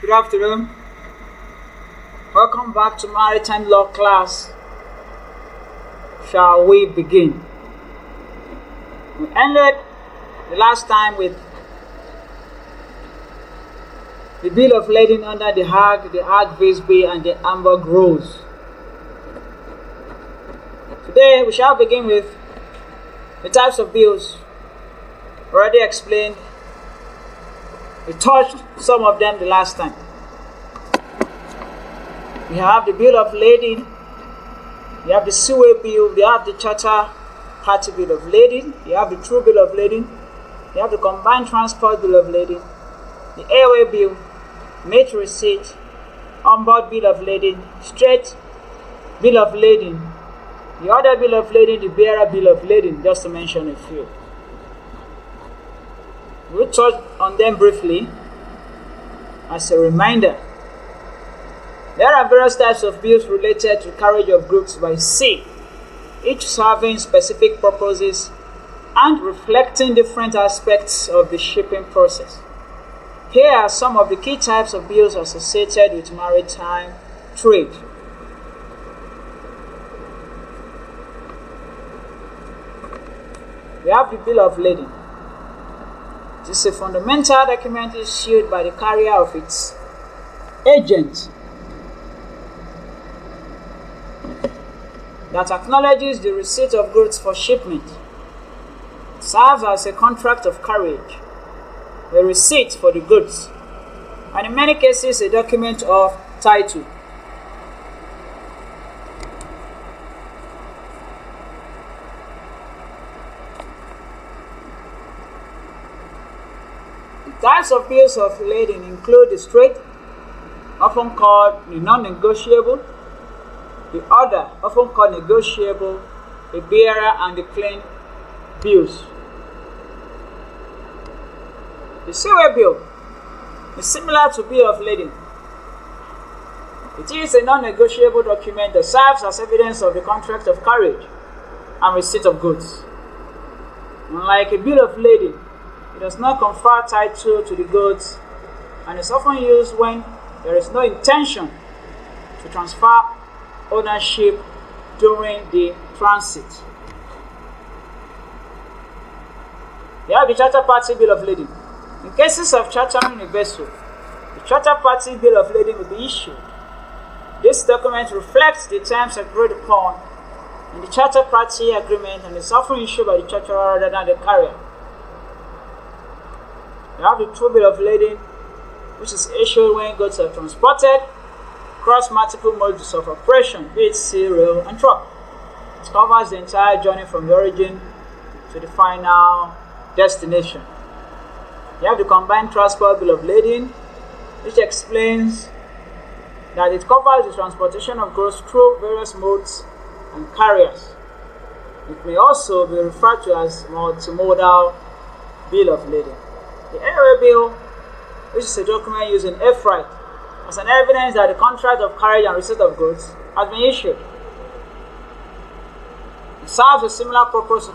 Good afternoon. Welcome back to Maritime Law class. Shall we begin? We ended the last time with the bill of lading under the Hague Visby, and the Hamburg rules. Today we shall begin with the types of bills. Already explained. We touched some of them the last time. We have the bill of lading, we have the seaway bill, we have the charter party bill of lading, you have the true bill of lading, you have the combined transport bill of lading, the airway bill, mate receipt, onboard bill of lading, straight bill of lading, the other bill of lading, the bearer bill of lading, just to mention a few. We'll touch on them briefly as a reminder. There are various types of bills related to carriage of goods by sea, each serving specific purposes and reflecting different aspects of the shipping process. Here are some of the key types of bills associated with maritime trade. We have the bill of lading. This is a fundamental document issued by the carrier of its agent that acknowledges the receipt of goods for shipment. It serves as a contract of carriage, a receipt for the goods, and in many cases a document of title. Types of bills of lading include the straight, often called the non-negotiable, the other, often called negotiable, the bearer, and the plain bills. The seaway bill is similar to bill of lading. It is a non-negotiable document that serves as evidence of the contract of carriage and receipt of goods. Unlike a bill of lading, it does not confer title to the goods and is often used when there is no intention to transfer ownership during the transit. We have the charter party bill of lading. In cases of chartering a vessel, the charter party bill of lading will be issued. This document reflects the terms agreed upon in the charter party agreement and is often issued by the charterer rather than the carrier. We have the true bill of lading, which is issued when goods are transported across multiple modes of operation, be it sea, rail, and truck. It covers the entire journey from the origin to the final destination. We have the combined transport bill of lading, which explains that it covers the transportation of goods through various modes and carriers. It may also be referred to as multimodal bill of lading. The airway bill, which is a document used in air freight as an evidence that the contract of carriage and receipt of goods has been issued. It serves a similar purpose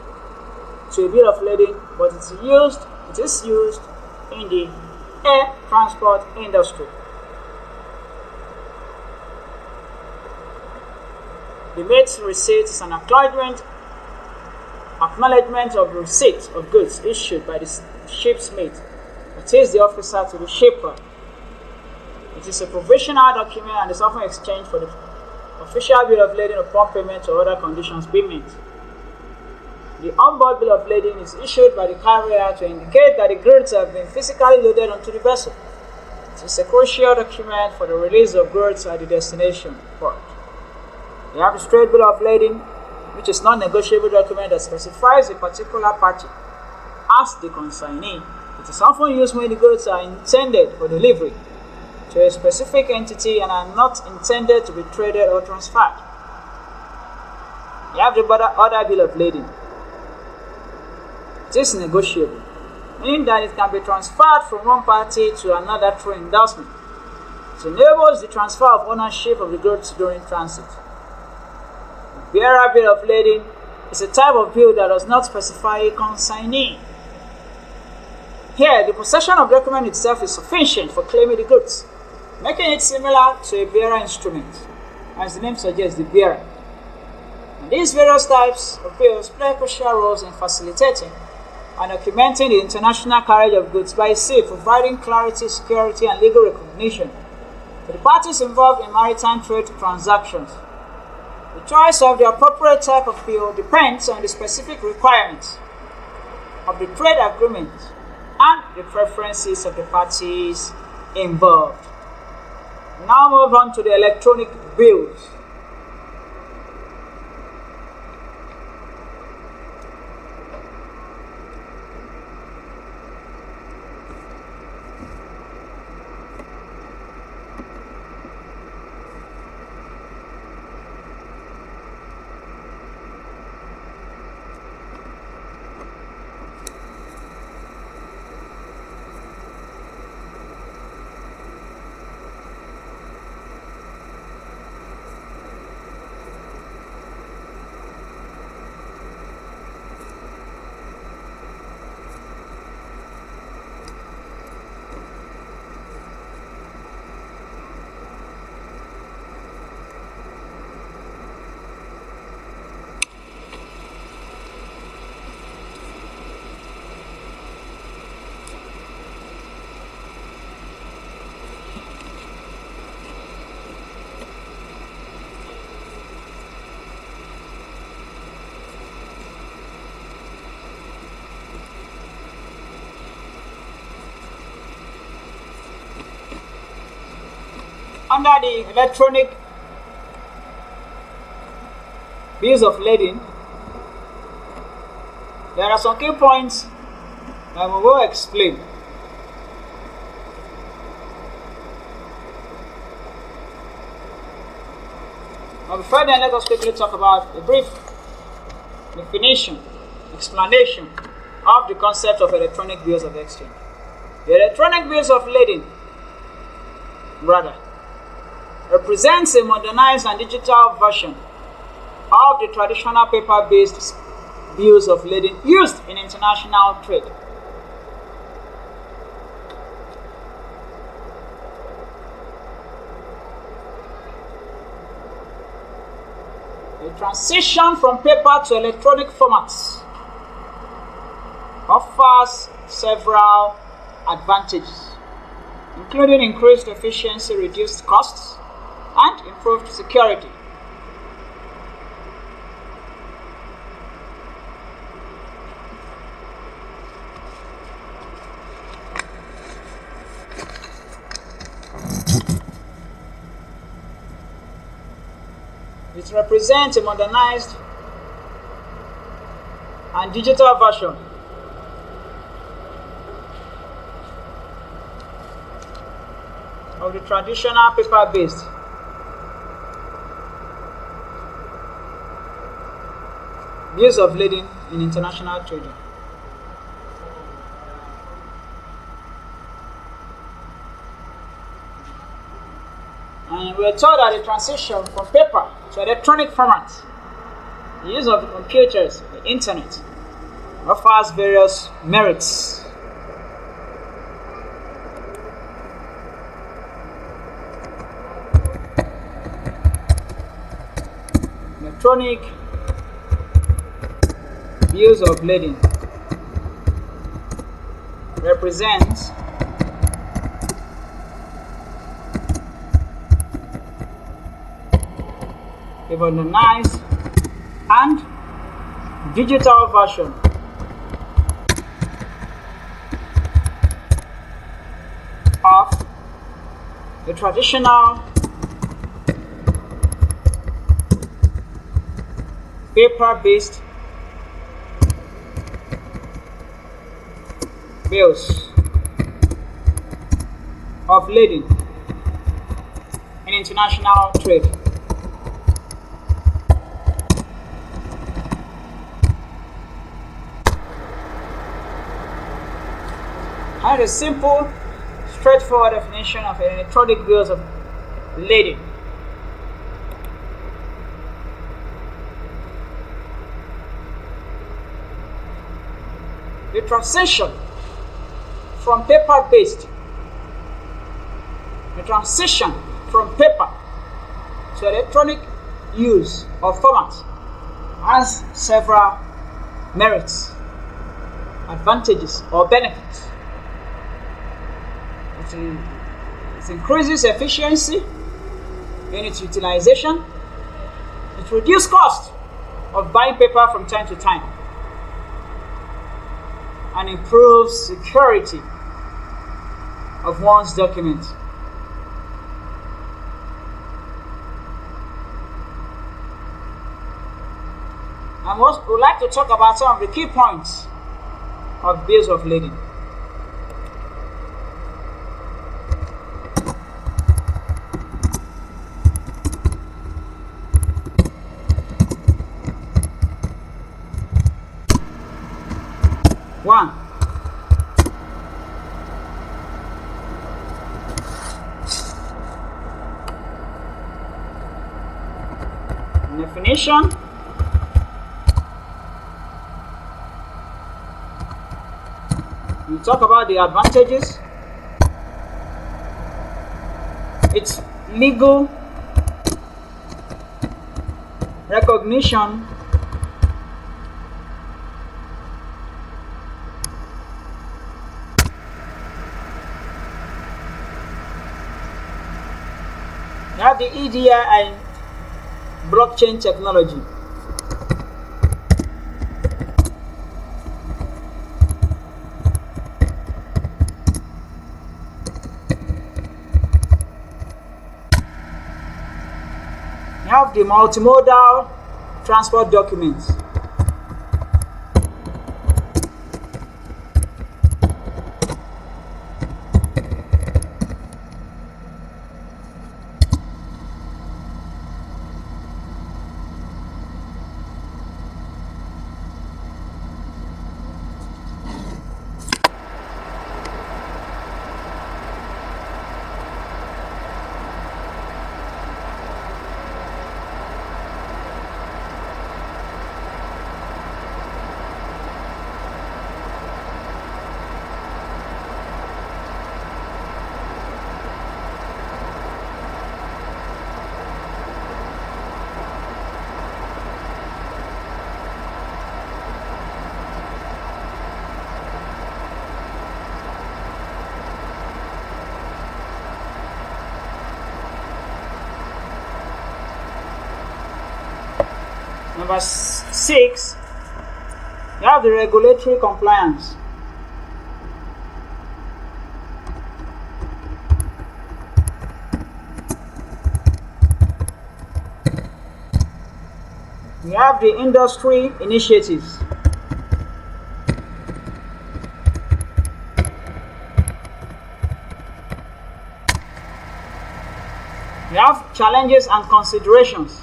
to a bill of lading, but it is used in the air transport industry. The mate receipt is an acknowledgement of the receipt of goods issued by the ship's mate, that is the officer to the shipper. It is a provisional document and is often exchanged for the official bill of lading upon payment or other conditions being met. The onboard bill of lading is issued by the carrier to indicate that the goods have been physically loaded onto the vessel. It is a crucial document for the release of goods at the destination port. We have the straight bill of lading, which is non-negotiable document that specifies a particular party as the consignee. It is often used when the goods are intended for delivery to a specific entity and are not intended to be traded or transferred. You have the other bill of lading. It is negotiable, meaning that it can be transferred from one party to another through endorsement. It enables the transfer of ownership of the goods during transit. The bearer bill of lading is a type of bill that does not specify a consignee. Here, the possession of the document itself is sufficient for claiming the goods. making it similar to a bearer instrument, as the name suggests, the bearer. And these various types of bills play crucial roles in facilitating and documenting the international carriage of goods by sea, providing clarity, security, and legal recognition to the parties involved in maritime trade transactions. The choice of the appropriate type of bill depends on the specific requirements of the trade agreement and the preferences of the parties involved. We now move on to the electronic bills. Under the electronic bills of lading, there are some key points that we will explain. But before then, let us quickly talk about a brief definition, explanation of the concept of electronic bills of exchange. The electronic bills of lading, represents a modernized and digital version of the traditional paper-based bills of lading used in international trade. The transition from paper to electronic formats offers several advantages, including increased efficiency, reduced costs, and improved security. It represents a modernized and digital version of the traditional paper-based bills of lading in international trading. And we are told that the transition from paper to electronic format, the use of computers, the internet, offers various merits. Electronic bills of lading represents a modernized and digital version of the traditional paper-based bills of lading in international trade. And a simple, straightforward definition of electronic bills of lading. The transition from paper-based The transition from paper to electronic use or format has several merits, advantages, or benefits. It increases efficiency in its utilization. It reduces cost of buying paper from time to time, and improves security of one's document. And we would like to talk about some of the key points of bills of lading. One, definition. We talk about the advantages. Its legal recognition. You have the EDI and blockchain technology. You have the multimodal transport documents. Number 6, you have the regulatory compliance. We have the industry initiatives. We have challenges and considerations.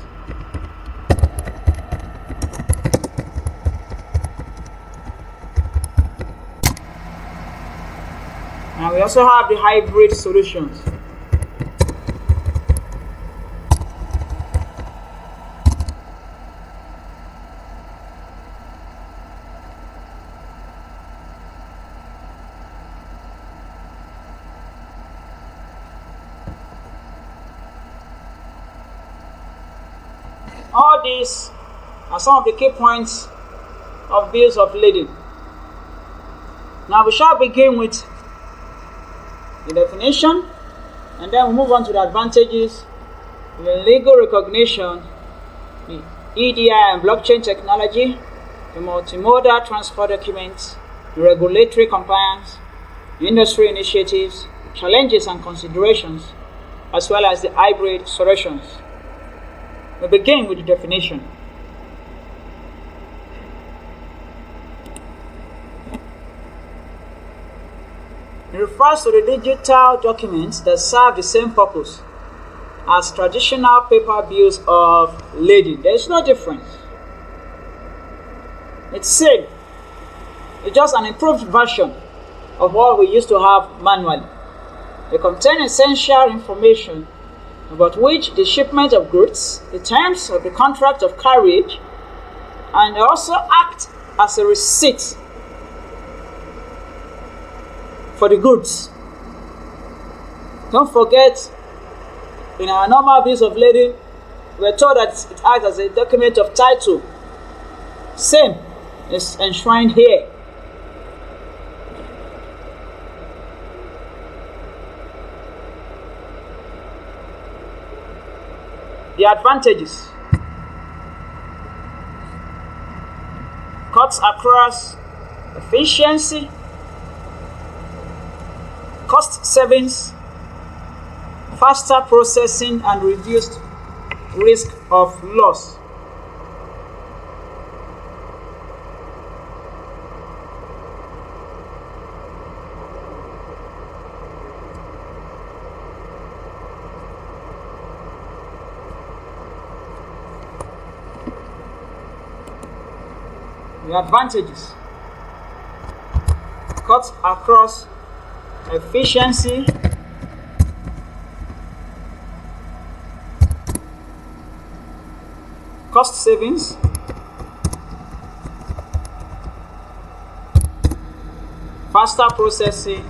And we also have the hybrid solutions. All these are some of the key points of bills of lading. Now we shall begin with the definition, and then we'll move on to the advantages, the legal recognition, the EDI and blockchain technology, the multimodal transport documents, the regulatory compliance, the industry initiatives, challenges and considerations, as well as the hybrid solutions. We begin with the definition. It refers to the digital documents that serve the same purpose as traditional paper bills of lading. There is no difference. It's same. It's just an improved version of what we used to have manually. They contain essential information about which the shipment of goods, the terms of the contract of carriage, and they also act as a receipt for the goods. Don't forget, in our normal bills of lading, we're told that it acts as a document of title. Same is enshrined here. The advantages. Cuts across efficiency, cost savings, faster processing, and reduced risk of loss. The advantages: cuts across efficiency, cost savings, faster processing,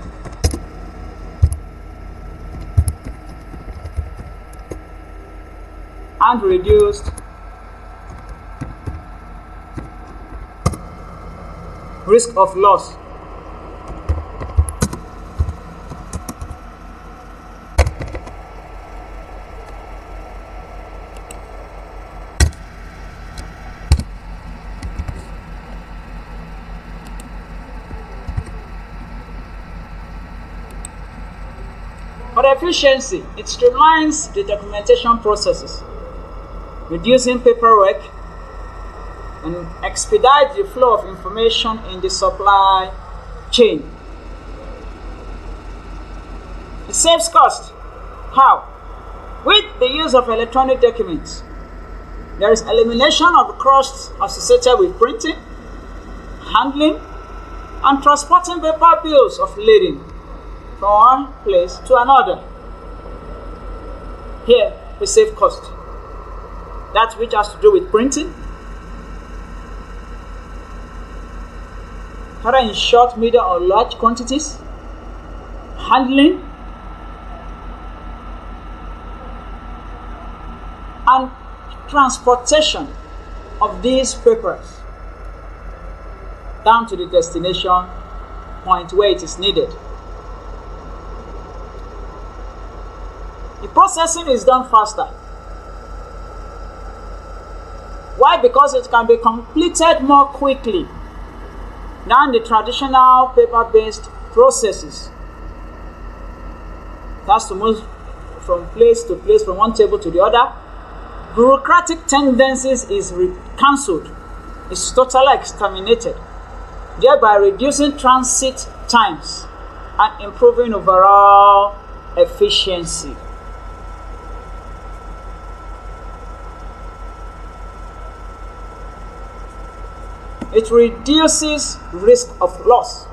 and reduced risk of loss. For the efficiency, it streamlines the documentation processes, reducing paperwork, and expedite the flow of information in the supply chain. It saves cost. How? With the use of electronic documents, there is elimination of the costs associated with printing, handling, and transporting paper bills of lading from one place to another. Here, we save cost. That which has to do with printing, whether in short, medium, or large quantities, handling, and transportation of these papers down to the destination point where it is needed. The processing is done faster. Why? Because it can be completed more quickly than the traditional paper-based processes. It has to move from place to place, from one table to the other. Bureaucratic tendencies is cancelled. It's totally exterminated, thereby reducing transit times and improving overall efficiency. It reduces risk of loss.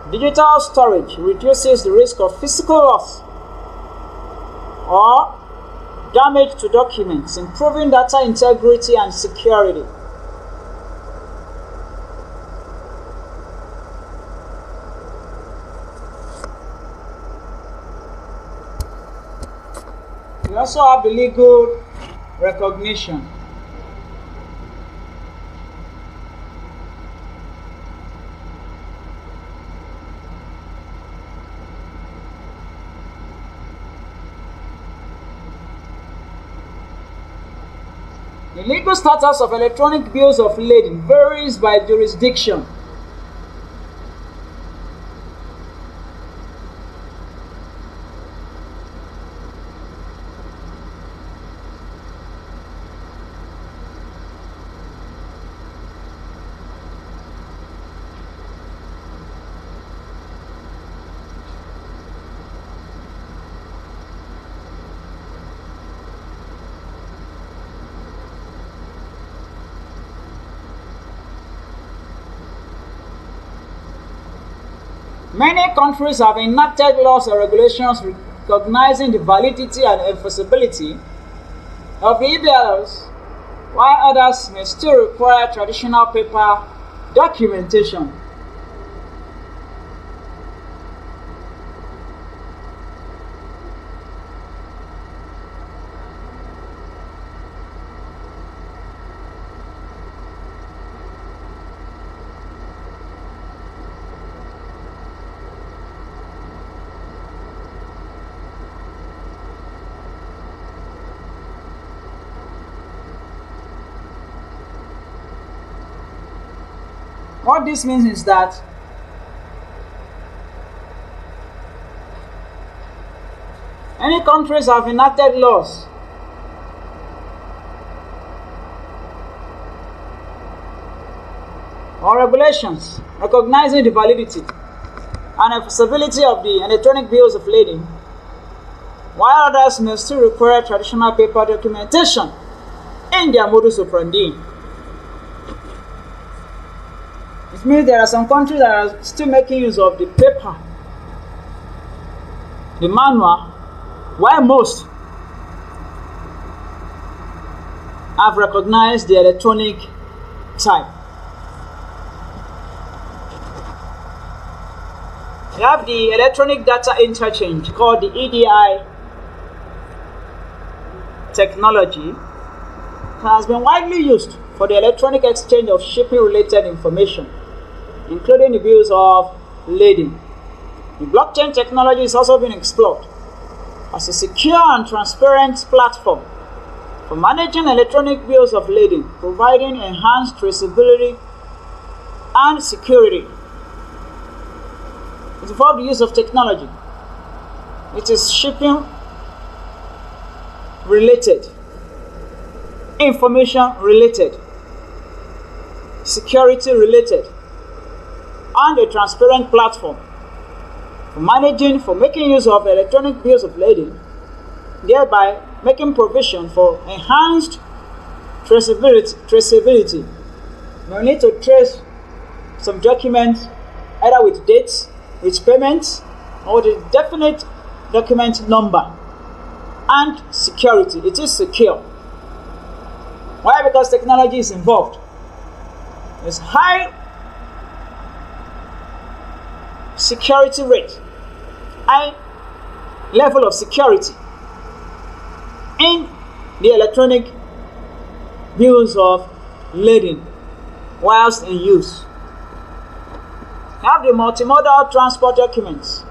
Digital storage reduces the risk of physical loss or damage to documents, improving data integrity and security. We also have the legal recognition. The legal status of electronic bills of lading varies by jurisdiction. Many countries have enacted laws or regulations recognizing the validity and enforceability of the EBLs, while others may still require traditional paper documentation. What this means is that any countries have enacted laws or regulations recognizing the validity and enforceability of the electronic bills of lading, while others may still require traditional paper documentation in their modus operandi. It means there are some countries that are still making use of the paper, the manual, while most have recognized the electronic type. We have the electronic data interchange called the EDI technology. It has been widely used for the electronic exchange of shipping related information, including the bills of lading. The blockchain technology is also being explored as a secure and transparent platform for managing electronic bills of lading, providing enhanced traceability and security. It involves the use of technology. It is shipping related, information related, security related, and a transparent platform for making use of electronic bills of lading, thereby making provision for enhanced traceability. You need to trace some documents either with dates, with payments, or the definite document number, and security. It is secure. Why? Because technology is involved. There's high security rate, high level of security in the electronic bills of lading whilst in use. You have the multimodal transport documents.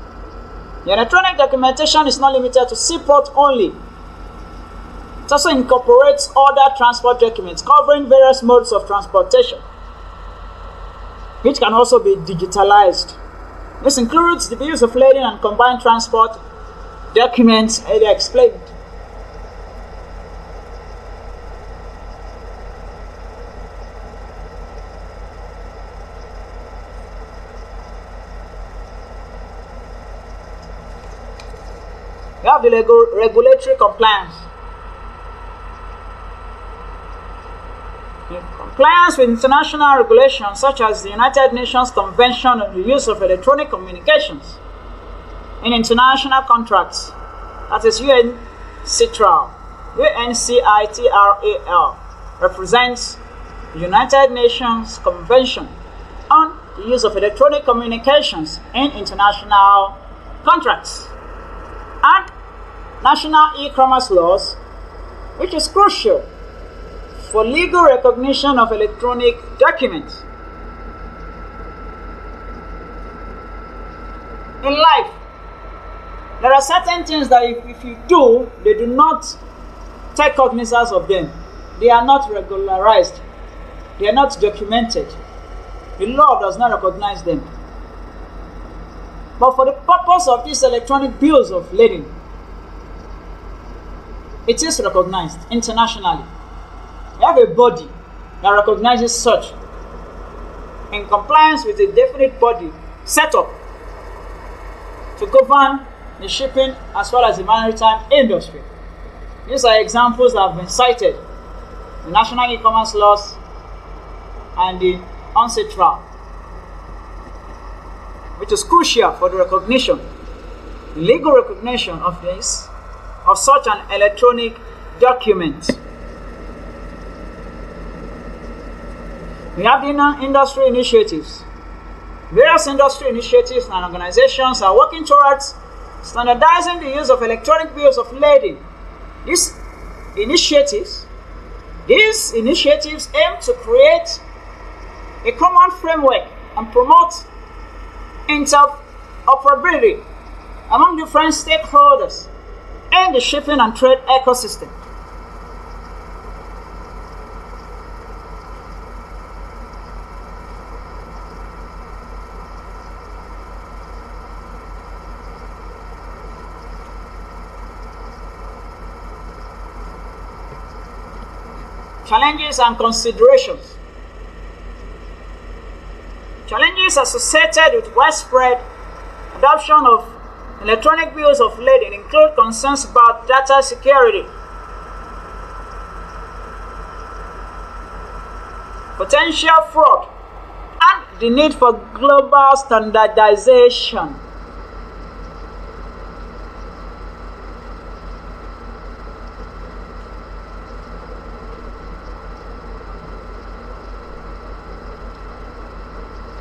The electronic documentation is not limited to seaport only. It also incorporates other transport documents covering various modes of transportation, which can also be digitalized. This includes the bills of lading and combined transport documents earlier explained. We have the regulatory compliance. In compliance with international regulations such as the United Nations Convention on the Use of Electronic Communications in international contracts, that is UNCITRAL, UNCITRAL, represents the United Nations Convention on the Use of Electronic Communications in international contracts, and national e-commerce laws, which is crucial for legal recognition of electronic documents. In life, there are certain things that if you do, they do not take cognizance of them. They are not regularized. They are not documented. The law does not recognize them. But for the purpose of these electronic bills of lading, it is recognized internationally. We have a body that recognizes such in compliance with a definite body set up to govern the shipping as well as the maritime industry. These are examples that have been cited: the national e-commerce laws and the UNCITRAL, which is crucial for the recognition, the legal recognition of such an electronic document. We have the industry initiatives. Various industry initiatives and organizations are working towards standardizing the use of electronic bills of lading. These initiatives aim to create a common framework and promote interoperability among different stakeholders in the shipping and trade ecosystem. Challenges and considerations. Challenges associated with widespread adoption of electronic bills of lading include concerns about data security, potential fraud, and the need for global standardization.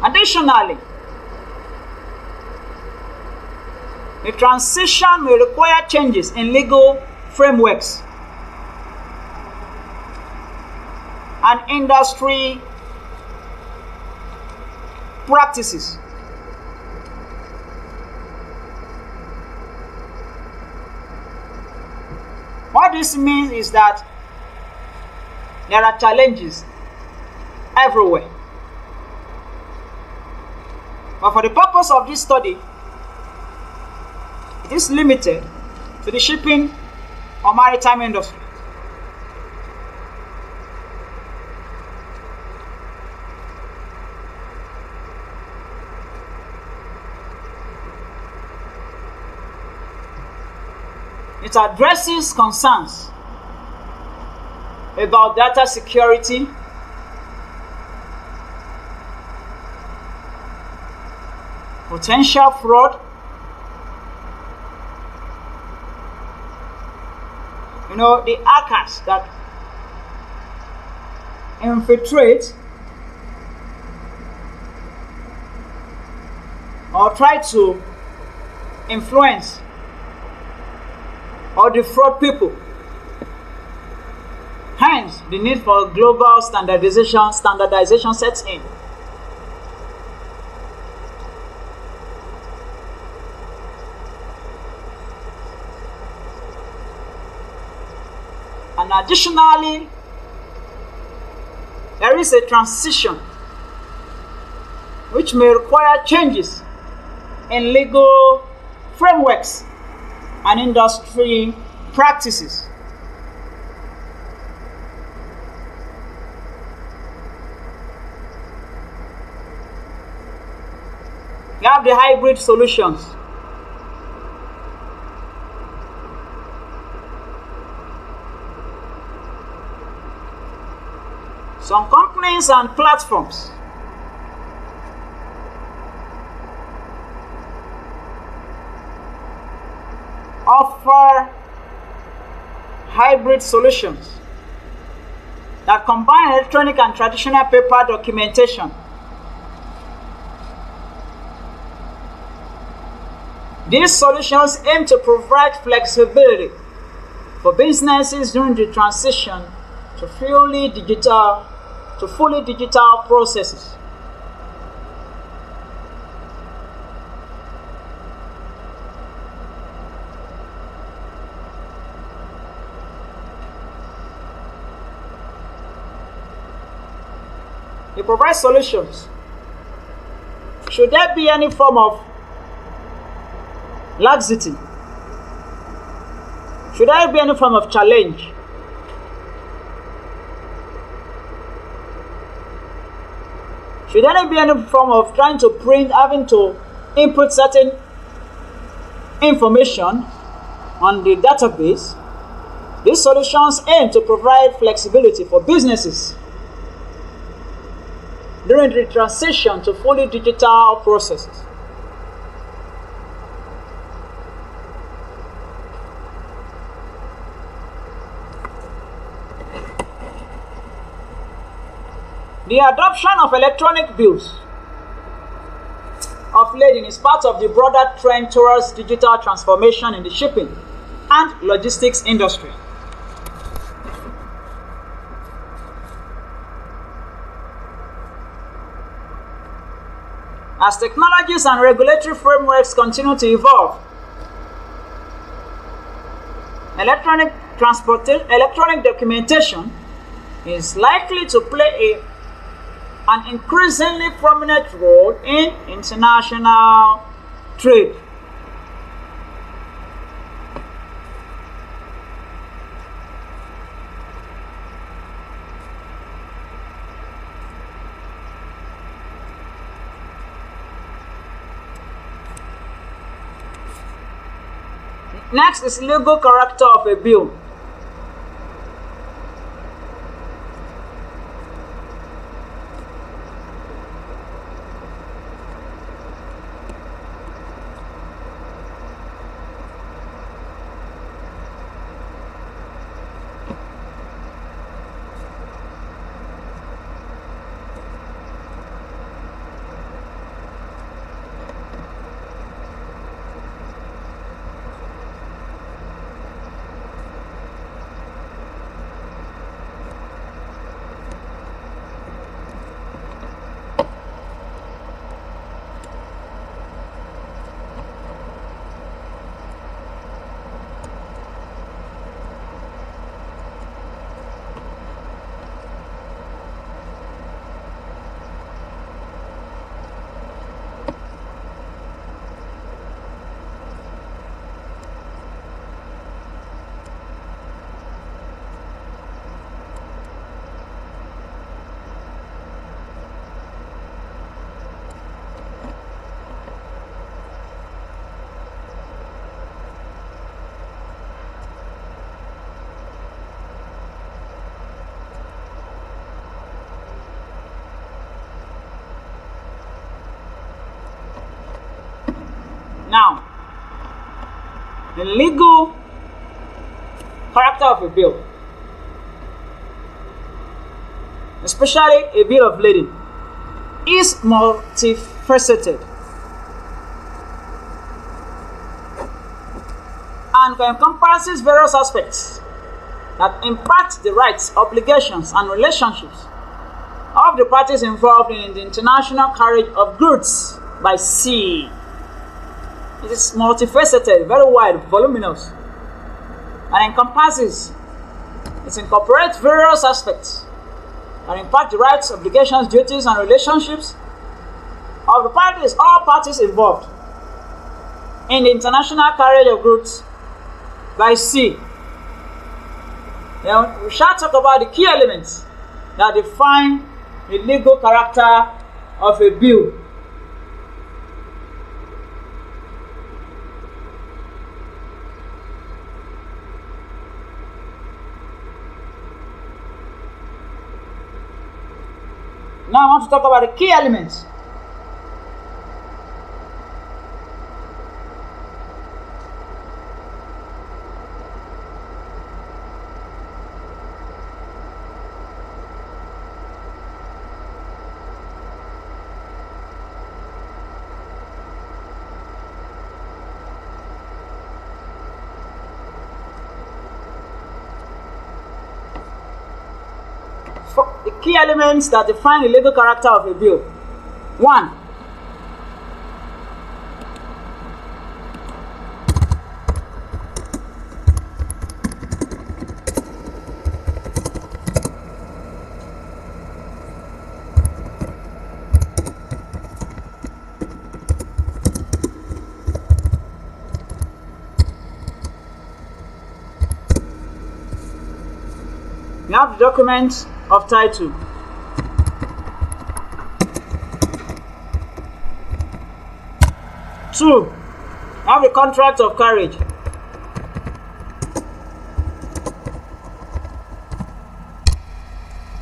Additionally, the transition may require changes in legal frameworks and industry practices. What this means is that there are challenges everywhere. But for the purpose of this study, it is limited to the shipping or maritime industry. It addresses concerns about data security, potential fraud, the hackers that infiltrate or try to influence or defraud people. Hence, the need for global standardization sets in. And additionally, there is a transition which may require changes in legal frameworks and industry practices. You have the hybrid solutions. Some companies and platforms offer hybrid solutions that combine electronic and traditional paper documentation. These solutions aim to provide flexibility for businesses during the transition to fully digital processes. They provide solutions. Should there be any form of laxity? Should there be any form of challenge? Should there be any form of trying to print, having to input certain information on the database? These solutions aim to provide flexibility for businesses during the transition to fully digital processes. The adoption of electronic bills of lading is part of the broader trend towards digital transformation in the shipping and logistics industry. As technologies and regulatory frameworks continue to evolve, electronic documentation is likely to play an increasingly prominent role in international trade. Next is legal character of a bill. Now, the legal character of a bill, especially a bill of lading, is multifaceted and encompasses various aspects that impact the rights, obligations, and relationships of the parties involved in the international carriage of goods by sea. It is multifaceted, very wide, voluminous, and it incorporates various aspects that impact the rights, obligations, duties, and relationships of the parties, all parties involved in the international carriage of goods by sea. Now, we shall talk about the key elements that define the legal character of a bill. Now I want to talk about the key elements. The key elements that define the legal character of a bill. 1. We have the document of title. 2. Have the contract of carriage.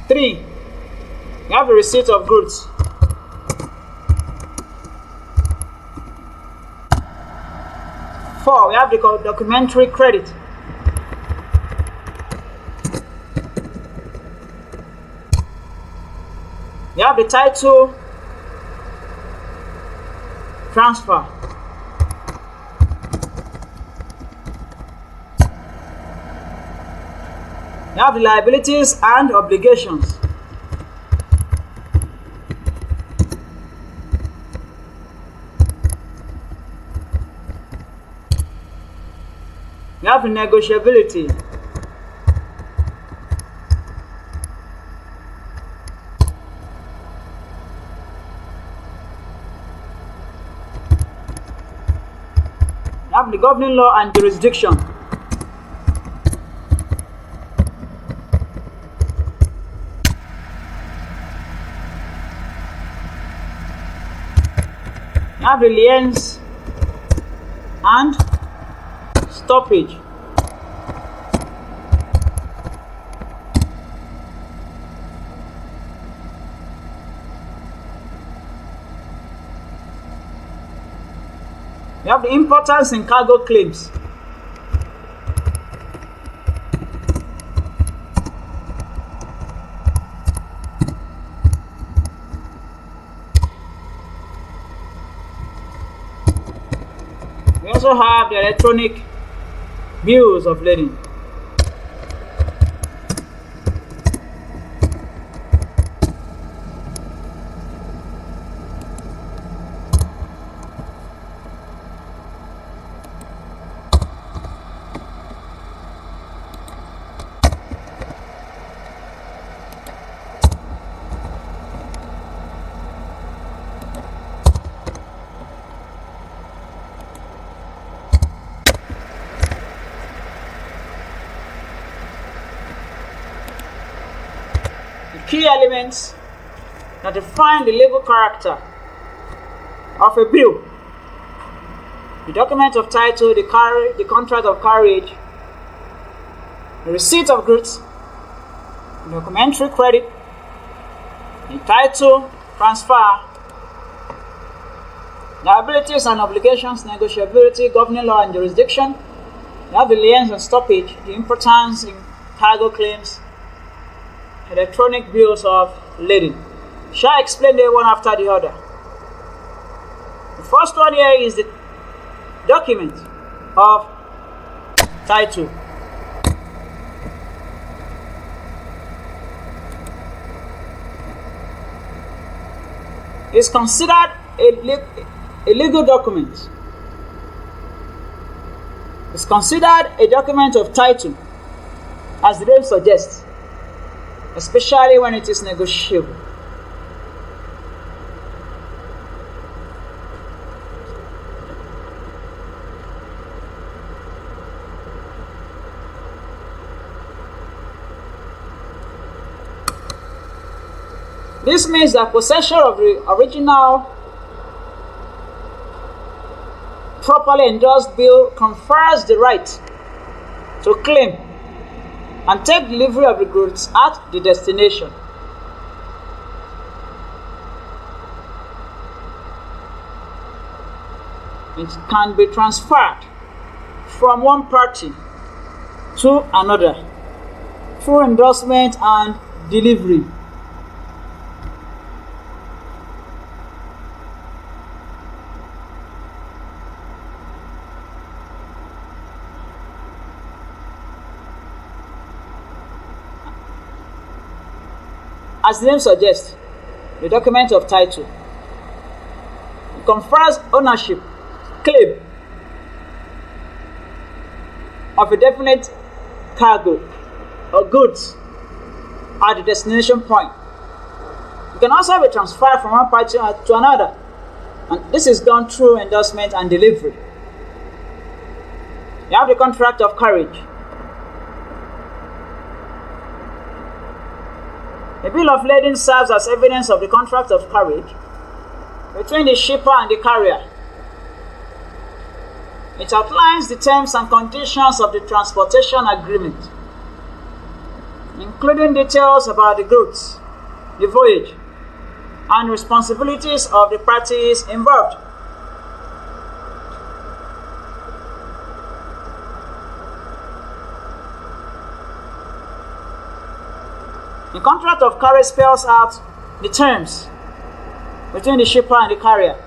3. Have the receipt of goods. 4. We have the documentary credit. 5. We have the title transfer. 6. We have the liabilities and obligations. 7. We have the negotiability. 8. We have the governing law and jurisdiction. 9. We have the liens and stoppage. We have the importance in cargo claims. We also have the electronic bills of lading. Key elements that define the legal character of a bill: the document of title, the contract of carriage, the receipt of goods, the documentary credit, the title transfer, liabilities and obligations, negotiability, governing law and jurisdiction. We have the liens and stoppage, the importance in cargo claims, electronic bills of lading. Shall I explain them one after the other? The first one here is the document of title. It's considered a legal document. It's considered a document of title, as the name suggests, especially when it is negotiable. This means that possession of the original properly endorsed bill confers the right to claim and take delivery of the goods at the destination. It can be transferred from one party to another through endorsement and delivery. As the name suggests, the document of title confers ownership, claim of a definite cargo or goods at the destination point. It can also be transferred from one party to another, and this is done through endorsement and delivery. You have the contract of carriage. A bill of lading serves as evidence of the contract of carriage between the shipper and the carrier. It outlines the terms and conditions of the transportation agreement, including details about the goods, the voyage, and responsibilities of the parties involved. The contract of carriage spells out the terms between the shipper and the carrier.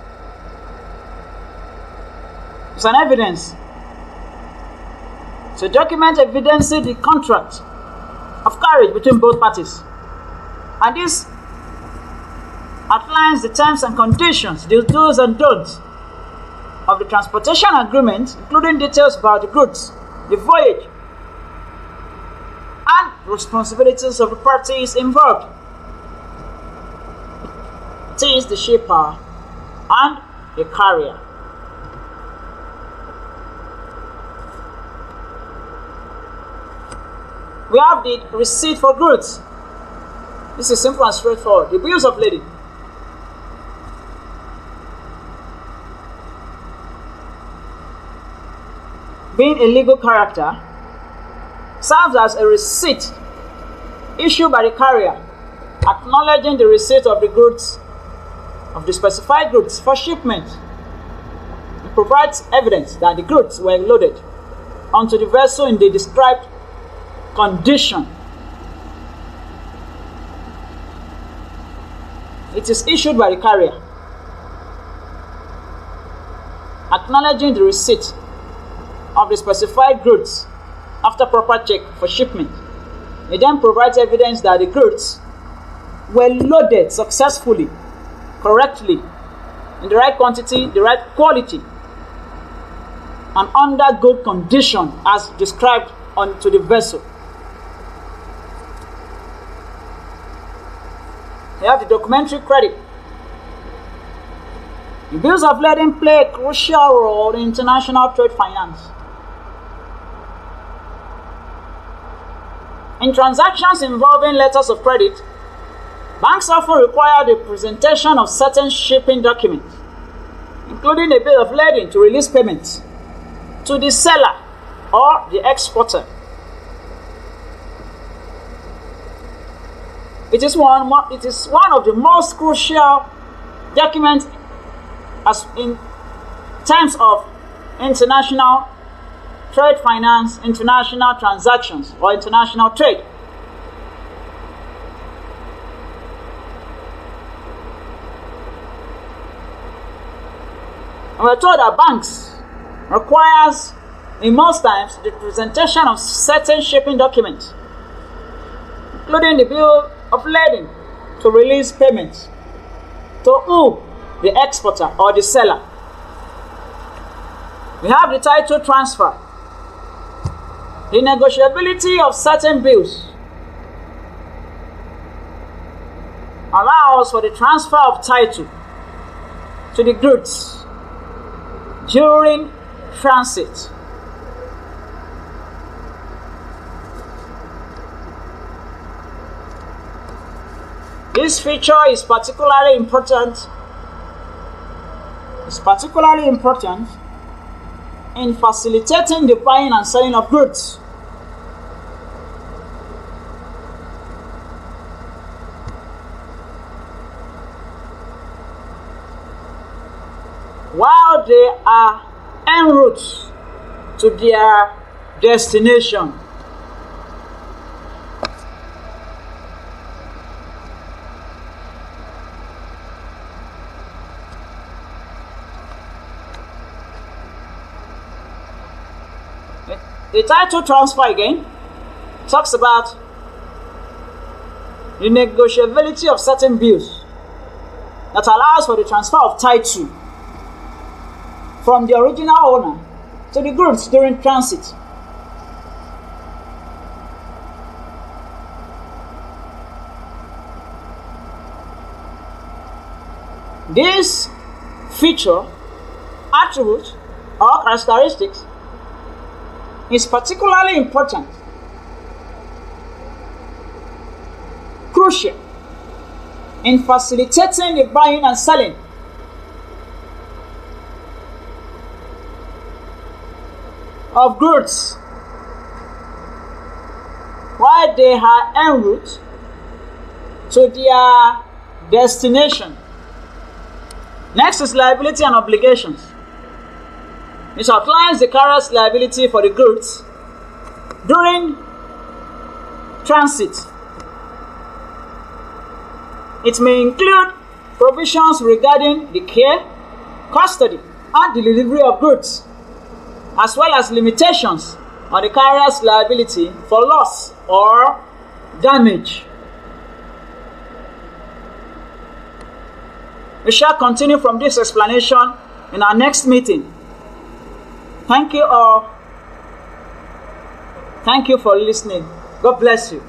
It's an evidence. It's a document evidencing the contract of carriage between both parties. And this outlines the terms and conditions, the do's and don'ts of the transportation agreement, including details about the goods, the voyage, and responsibilities of the parties involved. It is the shipper and the carrier. We have the receipt for goods. This is simple and straightforward. The bills of lading. being a legal character, serves as a receipt issued by the carrier acknowledging the receipt of the goods, of the specified goods for shipment. It provides evidence that the goods were loaded onto the vessel in the described condition. It is issued by the carrier acknowledging the receipt of the specified goods after proper check for shipment. It then provides evidence that the goods were loaded successfully, correctly, in the right quantity, the right quality, and under good condition as described onto the vessel. You have the documentary credit. The bills of lading play a crucial role in international trade finance. In transactions involving letters of credit, banks often require the presentation of certain shipping documents, including a bill of lading to release payments to the seller or the exporter. It is one of the most crucial documents as in terms of international trade finance, international transactions, or international trade. And we're told that banks requires, in most times, the presentation of certain shipping documents, including the bill of lading to release payments to who? The exporter or the seller. We have the title transfer, the negotiability of certain bills allows for the transfer of title to the goods during transit. This feature is particularly important in facilitating the buying and selling of goods. While they are en route to their destination. The title transfer again talks about the negotiability of certain bills that allows for the transfer of title from the original owner to the goods during transit. This feature, attribute, or characteristics is particularly important, crucial in facilitating the buying and selling of goods while they are en route to their destination. Next is liability and obligations. It outlines the carrier's liability for the goods during transit. It may include provisions regarding the care, custody, and delivery of goods, as well as limitations on the carrier's liability for loss or damage. We shall continue from this explanation in our next meeting. Thank you all. Thank you for listening. God bless you.